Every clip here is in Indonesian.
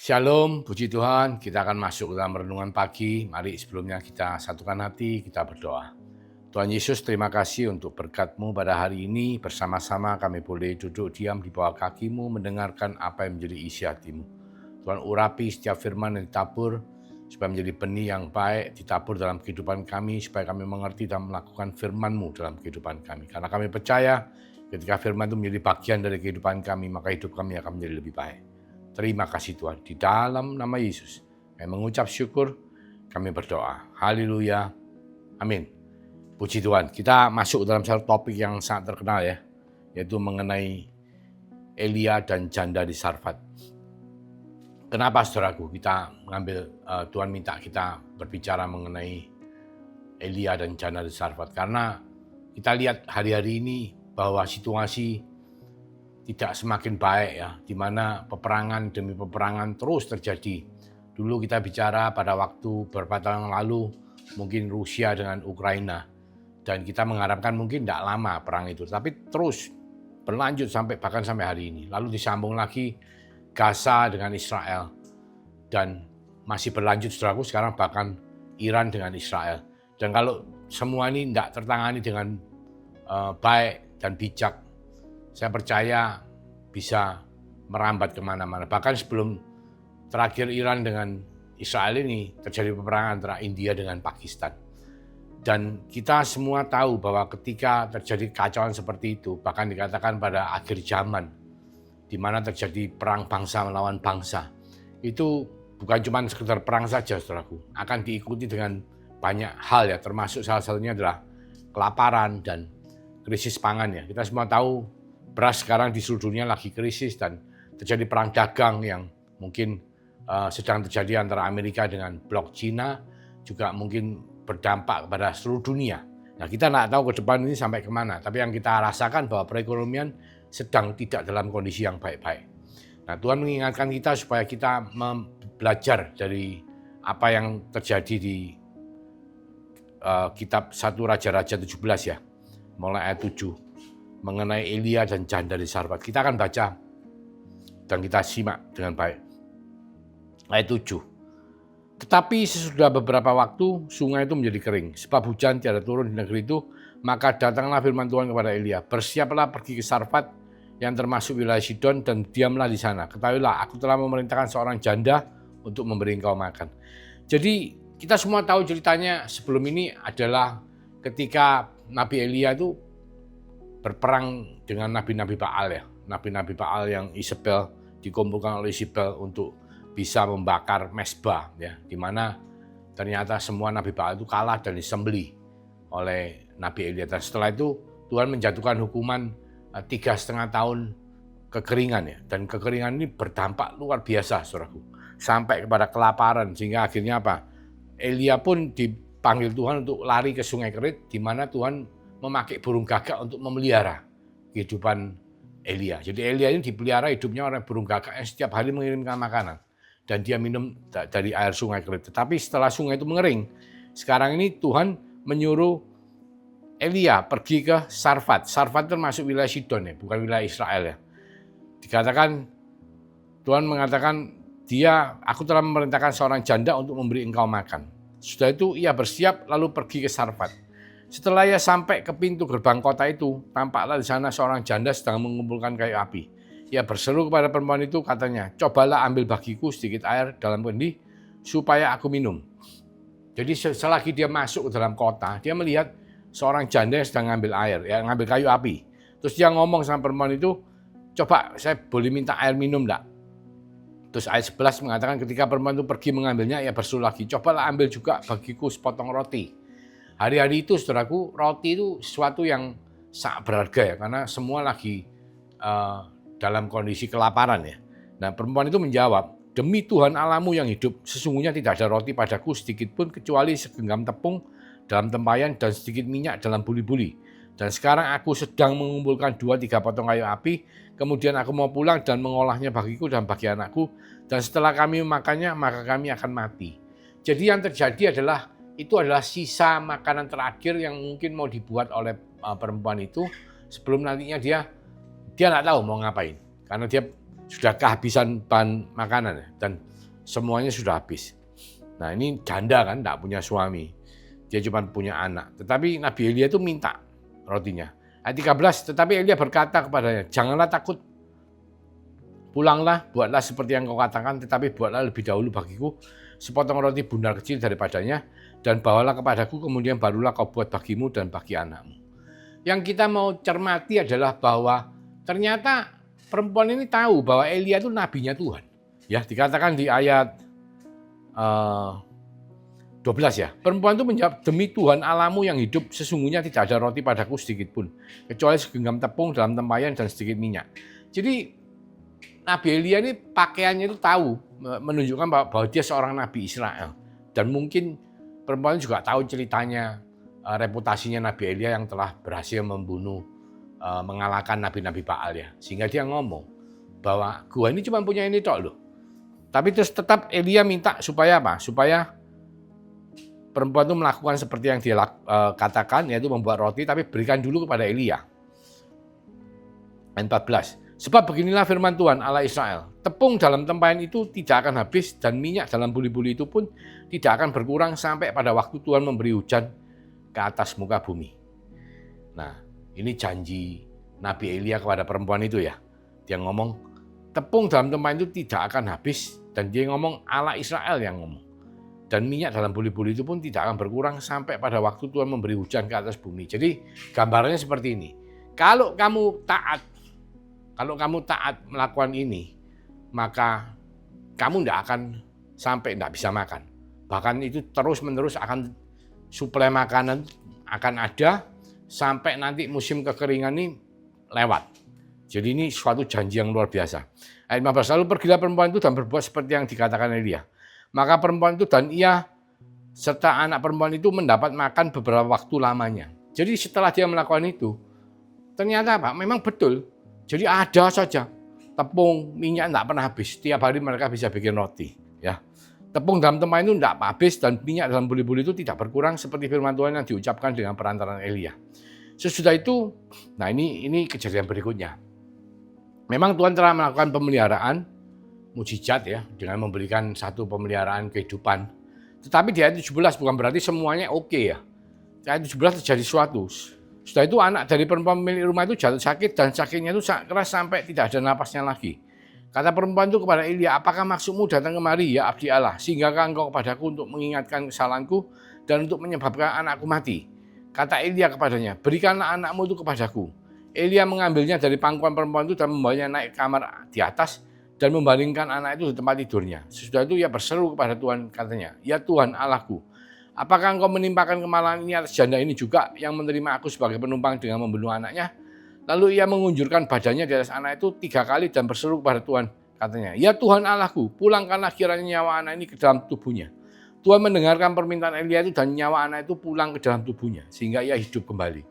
Shalom, puji Tuhan, kita akan masuk ke dalam renungan pagi. Mari sebelumnya kita satukan hati, kita berdoa. Tuhan Yesus, terima kasih untuk berkat-Mu pada hari ini. Bersama-sama kami boleh duduk diam di bawah kaki-Mu, mendengarkan apa yang menjadi isi hati-Mu. Tuhan urapi setiap firman yang ditabur, supaya menjadi benih yang baik, ditabur dalam kehidupan kami, supaya kami mengerti dan melakukan firman-Mu dalam kehidupan kami. Karena kami percaya, ketika firman itu menjadi bagian dari kehidupan kami, maka hidup kami akan menjadi lebih baik. Terima kasih Tuhan, di dalam nama Yesus. Kami mengucap syukur, kami berdoa. Haleluya, amin. Puji Tuhan, kita masuk dalam satu topik yang sangat terkenal ya, yaitu mengenai Elia dan janda di Sarfat. Kenapa saudaraku kita mengambil, Tuhan minta kita berbicara mengenai Elia dan janda di Sarfat? Karena kita lihat hari-hari ini bahwa situasi tidak semakin baik ya, di mana peperangan demi peperangan terus terjadi. Dulu kita bicara pada waktu beberapa tahun lalu, mungkin Rusia dengan Ukraina, dan kita mengharapkan mungkin tidak lama perang itu, tapi terus berlanjut bahkan sampai hari ini. Lalu disambung lagi Gaza dengan Israel, dan masih berlanjut saudaraku sekarang bahkan Iran dengan Israel. Dan kalau semua ini tidak tertangani dengan baik dan bijak, saya percaya bisa merambat kemana-mana. Bahkan sebelum terakhir Iran dengan Israel ini terjadi peperangan antara India dengan Pakistan. Dan kita semua tahu bahwa ketika terjadi kacauan seperti itu, bahkan dikatakan pada akhir zaman, di mana terjadi perang bangsa melawan bangsa, itu bukan cuma sekedar perang saja, saudaraku, akan diikuti dengan banyak hal ya, termasuk salah satunya adalah kelaparan dan krisis pangan ya. Kita semua tahu beras sekarang di seluruh dunia lagi krisis dan terjadi perang dagang yang mungkin sedang terjadi antara Amerika dengan blok Cina, juga mungkin berdampak kepada seluruh dunia. Nah, kita nggak tahu ke depan ini sampai kemana, tapi yang kita rasakan bahwa perekonomian sedang tidak dalam kondisi yang baik-baik. Nah, Tuhan mengingatkan kita supaya kita belajar dari apa yang terjadi di kitab 1 Raja-Raja 17 ya, mulai ayat 7. Mengenai Elia dan janda di Sarfat. Kita akan baca dan kita simak dengan baik. Ayat 7. Tetapi sesudah beberapa waktu sungai itu menjadi kering, sebab hujan tiada turun di negeri itu, maka datanglah firman Tuhan kepada Elia, bersiaplah pergi ke Sarfat yang termasuk wilayah Sidon dan diamlah di sana. Ketahuilah, aku telah memerintahkan seorang janda untuk memberi engkau makan. Jadi kita semua tahu ceritanya sebelum ini adalah ketika Nabi Elia itu berperang dengan nabi-nabi Baal ya, nabi-nabi Baal yang Isabel dikumpulkan oleh Isabel untuk bisa membakar mesbah ya, di mana ternyata semua nabi Baal itu kalah dan disembelih oleh Nabi Elia. Dan setelah itu Tuhan menjatuhkan hukuman 3,5 tahun kekeringan ya, dan kekeringan ini berdampak luar biasa saudaraku, sampai kepada kelaparan, sehingga akhirnya apa? Elia pun dipanggil Tuhan untuk lari ke Sungai Kerit, di mana Tuhan memakai burung gagak untuk memelihara kehidupan Elia. Jadi Elia ini dipelihara hidupnya oleh burung gagak yang setiap hari mengirimkan makanan. Dan dia minum dari air Sungai Kerit. Tetapi setelah sungai itu mengering, sekarang ini Tuhan menyuruh Elia pergi ke Sarfat. Sarfat termasuk wilayah Sidon ya, bukan wilayah Israel ya. Dikatakan, Tuhan mengatakan, aku telah memerintahkan seorang janda untuk memberi engkau makan. Sudah itu ia bersiap lalu pergi ke Sarfat. Setelah ia sampai ke pintu gerbang kota itu, tampaklah di sana seorang janda sedang mengumpulkan kayu api. Ia berseru kepada perempuan itu, katanya, cobalah ambil bagiku sedikit air dalam kendi, supaya aku minum. Jadi selagi dia masuk ke dalam kota, dia melihat seorang janda yang sedang ngambil air, ya, ngambil kayu api. Terus dia ngomong sama perempuan itu, coba saya boleh minta air minum enggak? Terus ayat 11 mengatakan ketika perempuan itu pergi mengambilnya, ia berseru lagi, cobalah ambil juga bagiku sepotong roti. Hari-hari itu saudaraku, roti itu sesuatu yang sangat berharga ya, karena semua lagi dalam kondisi kelaparan ya. Nah, perempuan itu menjawab, demi Tuhan Allahmu yang hidup, sesungguhnya tidak ada roti padaku sedikit pun kecuali segenggam tepung dalam tempayan dan sedikit minyak dalam buli-buli. Dan sekarang aku sedang mengumpulkan 2-3 potong kayu api, kemudian aku mau pulang dan mengolahnya bagiku dan bagi anakku, dan setelah kami memakannya, maka kami akan mati. Jadi yang terjadi adalah itu adalah sisa makanan terakhir yang mungkin mau dibuat oleh perempuan itu sebelum nantinya dia nggak tahu mau ngapain, karena dia sudah kehabisan bahan makanan ya, dan semuanya sudah habis. Nah ini janda kan, tidak punya suami, dia cuma punya anak. Tetapi Nabi Elia itu minta rotinya. Ayat 13, tetapi Elia berkata kepadanya, janganlah takut, pulanglah, buatlah seperti yang kau katakan, tetapi buatlah lebih dahulu bagiku sepotong roti bundar kecil daripadanya, dan bawalah kepadaku, kemudian barulah kau buat bagimu dan bagi anakmu. Yang kita mau cermati adalah bahwa ternyata perempuan ini tahu bahwa Elia itu nabinya Tuhan. Ya, dikatakan di ayat 12 ya. Perempuan itu menjawab, demi Tuhan Allahmu yang hidup, sesungguhnya tidak ada roti padaku sedikit pun, kecuali segenggam tepung dalam tempayan dan sedikit minyak. Jadi Nabi Elia ini pakaiannya itu tahu, menunjukkan bahwa dia seorang Nabi Israel. Dan mungkin perempuan juga tahu ceritanya, reputasinya Nabi Elia yang telah berhasil membunuh, mengalahkan nabi-nabi Baal ya. Sehingga dia ngomong bahwa gua ini cuma punya ini tok loh. Tapi terus tetap Elia minta supaya apa? Supaya perempuan itu melakukan seperti yang dia katakan, yaitu membuat roti, tapi berikan dulu kepada Elia. Ayat 14. Sebab beginilah firman Tuhan Allah Israel, tepung dalam tempayan itu tidak akan habis, dan minyak dalam buli-buli itu pun tidak akan berkurang sampai pada waktu Tuhan memberi hujan ke atas muka bumi. Nah, ini janji Nabi Elia kepada perempuan itu ya. Dia ngomong, tepung dalam tempayan itu tidak akan habis, dan dia ngomong Allah Israel yang ngomong. Dan minyak dalam buli-buli itu pun tidak akan berkurang sampai pada waktu Tuhan memberi hujan ke atas bumi. Jadi gambarannya seperti ini. Kalau kamu taat melakukan ini, maka kamu tidak akan sampai tidak bisa makan. Bahkan itu terus-menerus akan suplai makanan akan ada sampai nanti musim kekeringan ini lewat. Jadi ini suatu janji yang luar biasa. Ayat 15, lalu pergilah perempuan itu dan berbuat seperti yang dikatakan Elia. Maka perempuan itu dan ia serta anak perempuan itu mendapat makan beberapa waktu lamanya. Jadi setelah dia melakukan itu, ternyata apa? Memang betul. Jadi ada saja tepung, minyak tidak pernah habis. Setiap hari mereka bisa bikin roti. Ya, tepung dalam tempayan itu tidak habis, dan minyak dalam buli-buli itu tidak berkurang seperti firman Tuhan yang diucapkan dengan perantaraan Elia. Sesudah itu, nah ini kejadian berikutnya. Memang Tuhan telah melakukan pemeliharaan mujizat ya, dengan memberikan satu pemeliharaan kehidupan. Tetapi di ayat 17 bukan berarti semuanya oke ya. Di ayat 17 terjadi sesuatu. Setelah itu anak dari perempuan pemilik rumah itu jatuh sakit, dan sakitnya itu keras sampai tidak ada napasnya lagi. Kata perempuan itu kepada Elia, apakah maksudmu datang kemari ya abdi Allah, sehingga engkau kepadaku untuk mengingatkan kesalahanku dan untuk menyebabkan anakku mati? Kata Elia kepadanya, berikanlah anakmu itu kepadaku. Elia mengambilnya dari pangkuan perempuan itu dan membawanya naik ke kamar di atas dan membaringkan anak itu di tempat tidurnya. Sesudah itu ia berseru kepada Tuhan, katanya, ya Tuhan Allahku, apakah engkau menimpakan kemarahan ini atas janda ini juga yang menerima aku sebagai penumpang dengan membunuh anaknya? Lalu ia mengunjurkan badannya di atas anak itu 3 kali dan berseru kepada Tuhan, katanya, ya Tuhan Allahku, pulangkanlah kiranya nyawa anak ini ke dalam tubuhnya. Tuhan mendengarkan permintaan Elia itu dan nyawa anak itu pulang ke dalam tubuhnya, sehingga ia hidup kembali.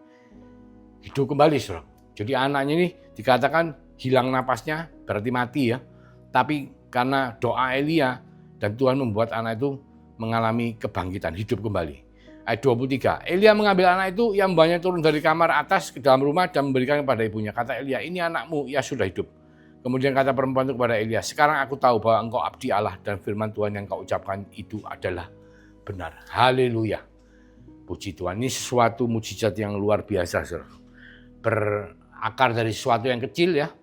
Hidup kembali, saudara. Jadi anaknya ini dikatakan hilang napasnya, berarti mati ya. Tapi karena doa Elia dan Tuhan membuat anak itu mengalami kebangkitan, hidup kembali. Ayat 23, Elia mengambil anak itu, ia membawanya turun dari kamar atas ke dalam rumah dan memberikan kepada ibunya. Kata Elia, ini anakmu, ia sudah hidup. Kemudian kata perempuan itu kepada Elia, sekarang aku tahu bahwa engkau abdi Allah dan firman Tuhan yang kau ucapkan itu adalah benar. Haleluya. Puji Tuhan, ini sesuatu mujizat yang luar biasa, saudara. Berakar dari sesuatu yang kecil ya,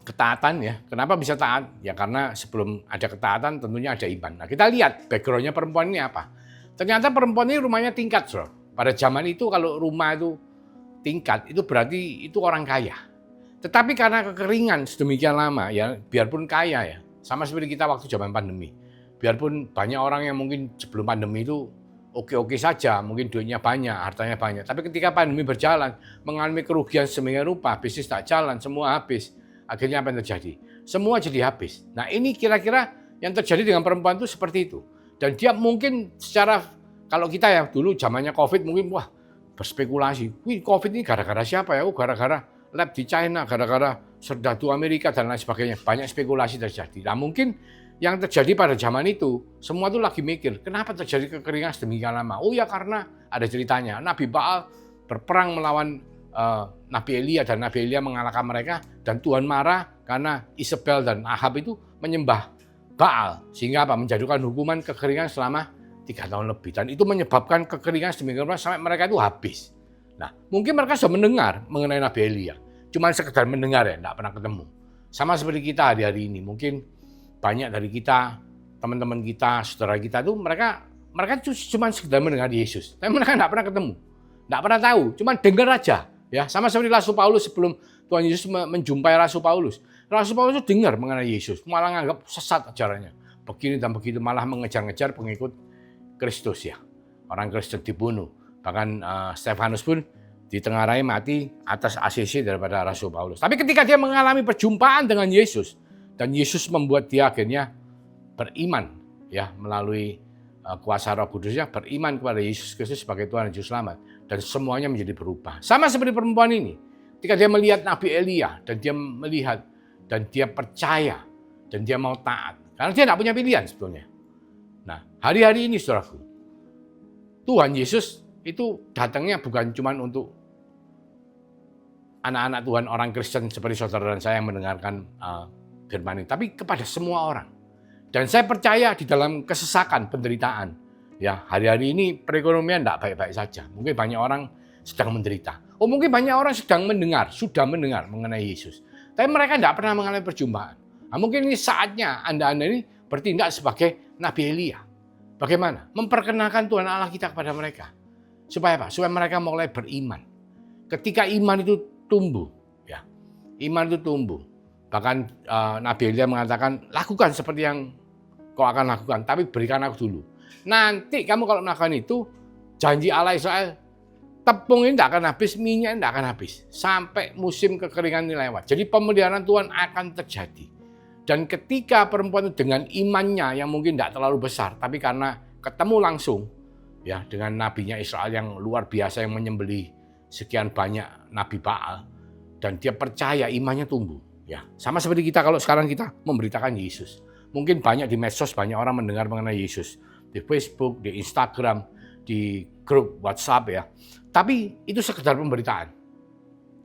ketaatan ya. Kenapa bisa taat? Ya karena sebelum ada ketaatan tentunya ada iman. Nah kita lihat backgroundnya perempuan ini apa. Ternyata perempuan ini rumahnya tingkat, saudara. Pada zaman itu kalau rumah itu tingkat, itu berarti itu orang kaya. Tetapi karena kekeringan sedemikian lama ya, biarpun kaya ya, sama seperti kita waktu zaman pandemi. Biarpun banyak orang yang mungkin sebelum pandemi itu oke-oke saja, mungkin duitnya banyak, hartanya banyak. Tapi ketika pandemi berjalan, mengalami kerugian sedemikian rupa, bisnis tak jalan, semua habis. Akhirnya apa yang terjadi? Semua jadi habis. Nah ini kira-kira yang terjadi dengan perempuan itu seperti itu. Dan dia mungkin secara, kalau kita ya dulu zamannya COVID mungkin wah berspekulasi. Wih COVID ini gara-gara siapa ya? Oh gara-gara lab di China, gara-gara serdadu Amerika dan lain sebagainya. Banyak spekulasi terjadi. Nah mungkin yang terjadi pada zaman itu, semua tuh lagi mikir, kenapa terjadi kekeringan sedemikian lama? Oh ya karena ada ceritanya, Nabi Baal berperang melawan Nabi Elia, dan Nabi Elia mengalahkan mereka, dan Tuhan marah karena Isabel dan Ahab itu menyembah Baal, sehingga menjatuhkan hukuman kekeringan selama 3 tahun lebih, dan itu menyebabkan kekeringan sedemikian rupa sampai mereka itu habis. Nah, mungkin mereka sudah mendengar mengenai Nabi Elia, cuma sekedar mendengar ya, tidak pernah ketemu. Sama seperti kita hari-hari ini, mungkin banyak dari kita, teman-teman kita, saudara kita itu mereka cuma sekedar mendengar Yesus, tapi mereka tidak pernah ketemu, tidak pernah tahu, cuma dengar aja. Ya, sama seperti Rasul Paulus sebelum Tuhan Yesus menjumpai Rasul Paulus. Rasul Paulus itu dengar mengenai Yesus, malah menganggap sesat ajarannya. Begini dan begitu, malah mengejar-ngejar pengikut Kristus ya. Orang Kristen dibunuh. Bahkan Stefanus pun ditengarai mati atas ACC daripada Rasul Paulus. Tapi ketika dia mengalami perjumpaan dengan Yesus, dan Yesus membuat dia akhirnya beriman ya, melalui kuasa Roh Kudusnya, beriman kepada Yesus Kristus sebagai Tuhan dan Juru Selamat, dan semuanya menjadi berubah. Sama seperti perempuan ini, ketika dia melihat Nabi Elia, dan dia melihat, dan dia percaya, dan dia mau taat, karena dia tidak punya pilihan sebetulnya. Nah, hari-hari ini saudaraku, Tuhan Yesus itu datangnya bukan cuma untuk anak-anak Tuhan, orang Kristen seperti saudara dan saya yang mendengarkan firman ini, tapi kepada semua orang. Dan saya percaya di dalam kesesakan, penderitaan, ya hari-hari ini perekonomian tidak baik-baik saja. Mungkin banyak orang sedang menderita. Mungkin banyak orang sedang mendengar, sudah mendengar mengenai Yesus, tapi mereka tidak pernah mengalami perjumpaan. Nah, mungkin ini saatnya Anda ini bertindak sebagai Nabi Elia. Bagaimana? Memperkenalkan Tuhan Allah kita kepada mereka. Supaya apa? Supaya mereka mulai beriman. Ketika iman itu tumbuh, ya, iman itu tumbuh. Bahkan Nabi Elia mengatakan, lakukan seperti yang kau akan lakukan, tapi berikan aku dulu. Nanti kamu kalau melakukan itu, janji Allah Israel, tepung ini tidak akan habis, minyak tidak akan habis. Sampai musim kekeringan ini lewat. Jadi pemeliharaan Tuhan akan terjadi. Dan ketika perempuan itu dengan imannya yang mungkin tidak terlalu besar, tapi karena ketemu langsung ya dengan nabinya Israel yang luar biasa, yang menyembelih sekian banyak nabi Baal, dan dia percaya, imannya tumbuh. Ya, sama seperti kita kalau sekarang kita memberitakan Yesus. Mungkin banyak di medsos, banyak orang mendengar mengenai Yesus. Di Facebook, di Instagram, di grup WhatsApp ya. Tapi itu sekedar pemberitaan.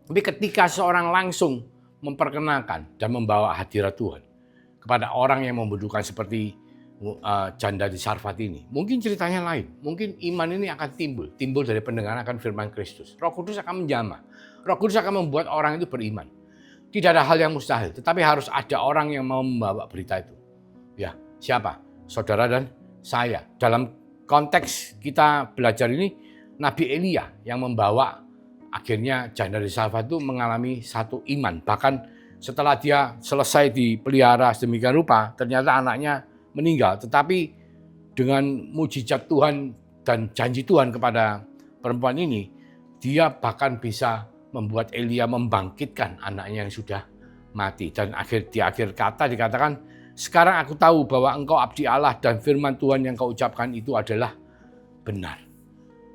Tapi ketika seorang langsung memperkenalkan dan membawa hadirat Tuhan kepada orang yang membutuhkan seperti janda di Sarfat ini, mungkin ceritanya lain. Mungkin iman ini akan timbul dari pendengaran akan firman Kristus. Roh Kudus akan menjamah. Roh Kudus akan membuat orang itu beriman. Tidak ada hal yang mustahil, tetapi harus ada orang yang mau membawa berita itu. Ya, siapa? Saudara dan saya. Dalam konteks kita belajar ini, Nabi Elia yang membawa akhirnya janda di Sarfat itu mengalami satu iman. Bahkan setelah dia selesai dipelihara sedemikian rupa, ternyata anaknya meninggal. Tetapi dengan mujizat Tuhan dan janji Tuhan kepada perempuan ini, dia bahkan bisa membuat Elia membangkitkan anaknya yang sudah mati. Dan di akhir kata dikatakan, sekarang aku tahu bahwa engkau abdi Allah dan firman Tuhan yang kau ucapkan itu adalah benar.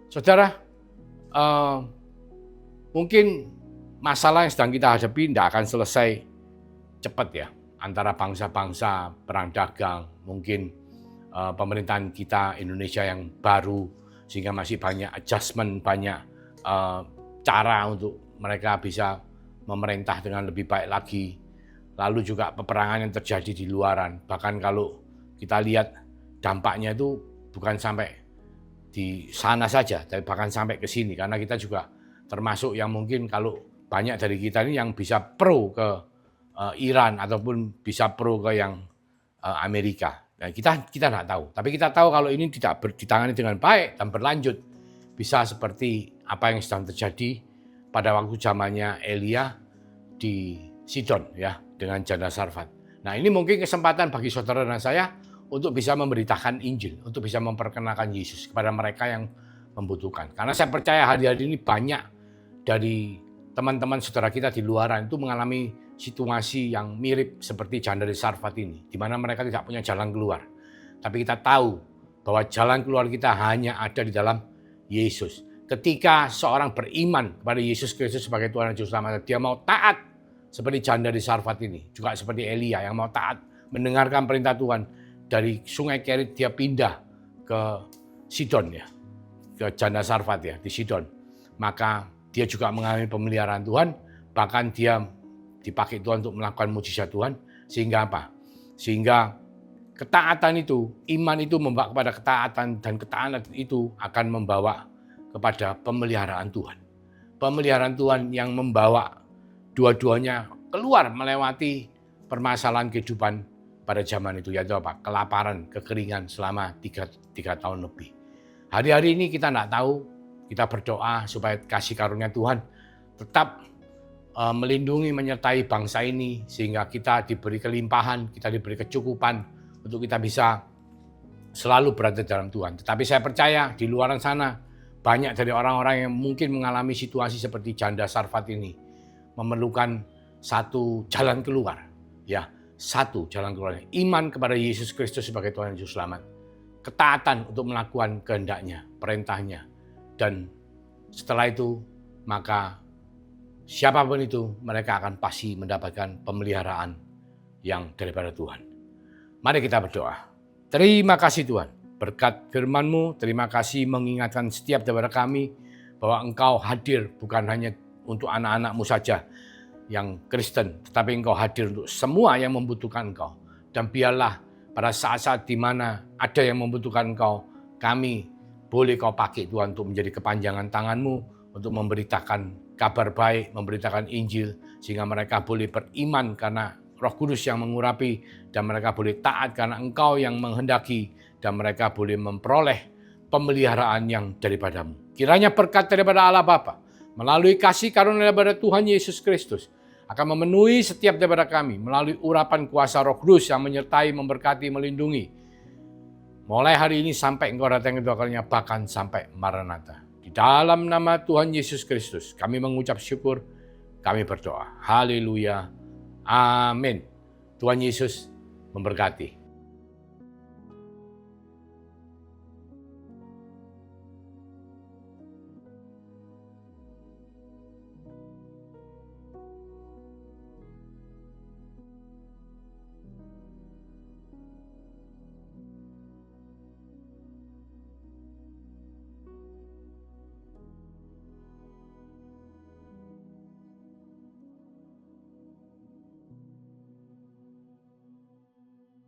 Saudara, mungkin masalah yang sedang kita hadapi tidak akan selesai cepat ya. Antara bangsa-bangsa, perang dagang, mungkin pemerintahan kita Indonesia yang baru, sehingga masih banyak adjustment, banyak cara untuk mereka bisa memerintah dengan lebih baik lagi. Lalu juga peperangan yang terjadi di luaran. Bahkan kalau kita lihat dampaknya itu bukan sampai di sana saja, tapi bahkan sampai ke sini. Karena kita juga termasuk yang mungkin kalau banyak dari kita ini yang bisa pro ke Iran ataupun bisa pro ke yang Amerika. Nah, kita tidak tahu. Tapi kita tahu kalau ini tidak ditangani dengan baik dan berlanjut, bisa seperti apa yang sedang terjadi pada waktu zamannya Elia di Sidon ya, dengan janda Sarfat. Nah, ini mungkin kesempatan bagi saudara dan saya untuk bisa memberitakan Injil, untuk bisa memperkenalkan Yesus kepada mereka yang membutuhkan. Karena saya percaya hari-hari ini banyak dari teman-teman saudara kita di luaran itu mengalami situasi yang mirip seperti janda di Sarfat ini, di mana mereka tidak punya jalan keluar. Tapi kita tahu bahwa jalan keluar kita hanya ada di dalam Yesus. Ketika seorang beriman kepada Yesus Kristus sebagai Tuhan dan Juru Selamat, dia mau taat seperti janda di Sarfat ini, juga seperti Elia yang mau taat mendengarkan perintah Tuhan. Dari sungai Kerit dia pindah ke Sidon ya, ke janda Sarfat ya, di Sidon. Maka dia juga mengalami pemeliharaan Tuhan, bahkan dia dipakai Tuhan untuk melakukan mujizat Tuhan. Sehingga apa? Sehingga ketaatan itu, iman itu membawa kepada ketaatan, dan ketaatan itu akan membawa kepada pemeliharaan Tuhan. Pemeliharaan Tuhan yang membawa dua-duanya keluar melewati permasalahan kehidupan pada zaman itu, yaitu apa? Kelaparan, kekeringan selama 3 tahun lebih. Hari-hari ini kita tidak tahu, kita berdoa supaya kasih karunia Tuhan tetap melindungi, menyertai bangsa ini, sehingga kita diberi kelimpahan, kita diberi kecukupan untuk kita bisa selalu berada dalam Tuhan. Tetapi saya percaya di luar sana banyak dari orang-orang yang mungkin mengalami situasi seperti janda Sarfat ini memerlukan satu jalan keluar, ya, satu jalan keluar. Iman kepada Yesus Kristus sebagai Tuhan Yesus Selamat, ketaatan untuk melakukan kehendaknya, perintahnya, dan setelah itu maka siapapun itu mereka akan pasti mendapatkan pemeliharaan yang daripada Tuhan. Mari kita berdoa. Terima kasih Tuhan, berkat firman-Mu, terima kasih mengingatkan setiap daripada kami bahwa Engkau hadir bukan hanya untuk anak-anak-Mu saja yang Kristen, tetapi Engkau hadir untuk semua yang membutuhkan Engkau. Dan biarlah pada saat-saat di mana ada yang membutuhkan Engkau, kami boleh Kau pakai Tuhan untuk menjadi kepanjangan tangan-Mu, untuk memberitakan kabar baik, memberitakan Injil, sehingga mereka boleh beriman karena Roh Kudus yang mengurapi, dan mereka boleh taat karena Engkau yang menghendaki, dan mereka boleh memperoleh pemeliharaan yang daripada-Mu. Kiranya berkat daripada Allah Bapa, melalui kasih karunia daripada Tuhan Yesus Kristus, akan memenuhi setiap daripada kami melalui urapan kuasa Roh Kudus yang menyertai, memberkati, melindungi. Mulai hari ini sampai Engkau datang kedua kalinya, bahkan sampai Maranatha. Di dalam nama Tuhan Yesus Kristus, kami mengucap syukur, kami berdoa. Haleluya. Amin. Tuhan Yesus memberkati.